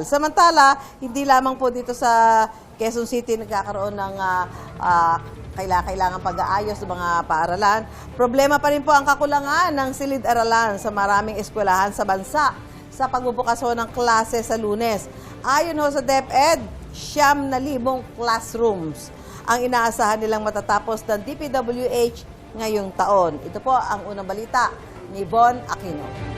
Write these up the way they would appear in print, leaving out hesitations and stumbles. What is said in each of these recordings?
Samantala, hindi lamang po dito sa Quezon City nagkakaroon ng kailangang pag-aayos ng mga paaralan. Problema pa rin po ang kakulangan ng silid-aralan sa maraming eskwelahan sa bansa sa pagbubukas ho ng klase sa Lunes. Ayon ho sa DepEd, 9,000 classrooms ang inaasahan nilang matatapos ng DPWH ngayong taon. Ito po ang unang balita ni Von Aquino.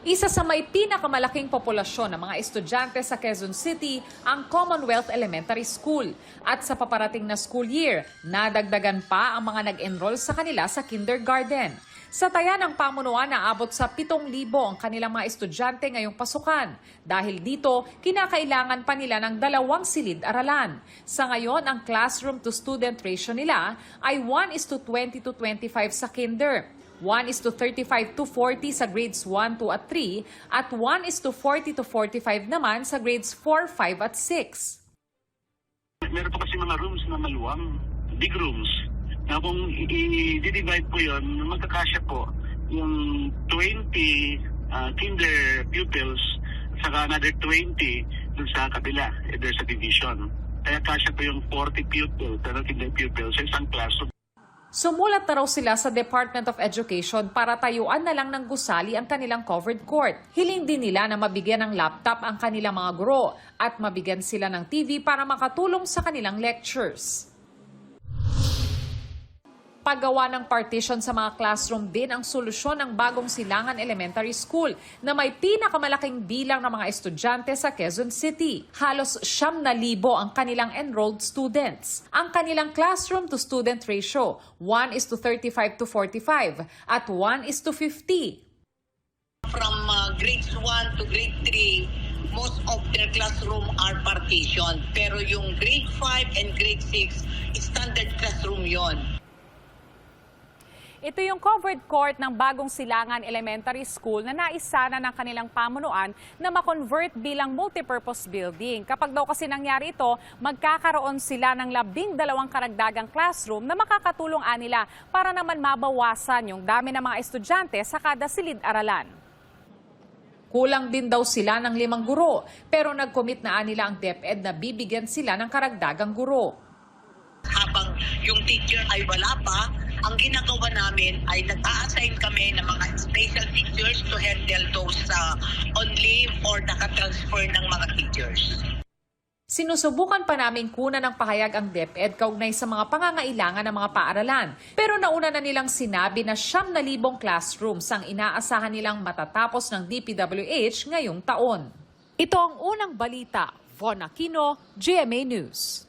Isa sa may pinakamalaking populasyon ng mga estudyante sa Quezon City ang Commonwealth Elementary School. At sa paparating na school year, nadagdagan pa ang mga nag-enroll sa kanila sa kindergarten. Sa taya ng pamunuan, naabot sa 7,000 ang kanilang mga estudyante ngayong pasukan. Dahil dito, kinakailangan pa nila ng 2 silid-aralan. Sa ngayon, ang classroom-to-student ratio nila ay 1:20-25 sa kinder. 1:35-40 sa grades 1, 2 at 3 at 1:40-45 naman sa grades 4, 5 at 6. Meron po kasi mga rooms na maluwang, big rooms. Na kung i-divide po yun, magkakasya po yung 20 kinder pupils saka another 20 dun sa kabila, there's a division. Kaya kasya po yung 40 pupils, kinder pupils sa isang classroom. Sumulat na raw sila sa Department of Education para tayuan na lang ng gusali ang kanilang covered court. Hiling din nila na mabigyan ng laptop ang kanilang mga guro at mabigyan sila ng TV para makatulong sa kanilang lectures. Paggawa ng partition sa mga classroom din ang solusyon ng Bagong Silangan Elementary School na may pinakamalaking bilang ng mga estudyante sa Quezon City. Halos 9,000 ang kanilang enrolled students. Ang kanilang classroom-to-student ratio, 1:35-45 at 1:50. From grades 1 to grade 3, most of their classroom are partitioned. Pero yung grade 5 and grade 6, standard classroom yon. Ito yung covered court ng Bagong Silangan Elementary School na naisana ng kanilang pamunuan na makonvert bilang multipurpose building. Kapag daw kasi nangyari ito, magkakaroon sila ng 12 karagdagang classroom na makakatulong nila para naman mabawasan yung dami ng mga estudyante sa kada silid-aralan. Kulang din daw sila ng 5 guro, pero nag-commit na nila ang DepEd na bibigyan sila ng karagdagang guro. Habang yung teacher ay wala pa, ang ginagawa namin ay nag-a-assign kami ng mga special teachers to handle those on leave or nakatransfer ng mga teachers. Sinusubukan pa namin kunan ng pahayag ang DepEd kaugnay sa mga pangangailangan ng mga paaralan. Pero nauna na nilang sinabi na 9,000 classrooms ang inaasahan nilang matatapos ng DPWH ngayong taon. Ito ang unang balita. Von Aquino, GMA News.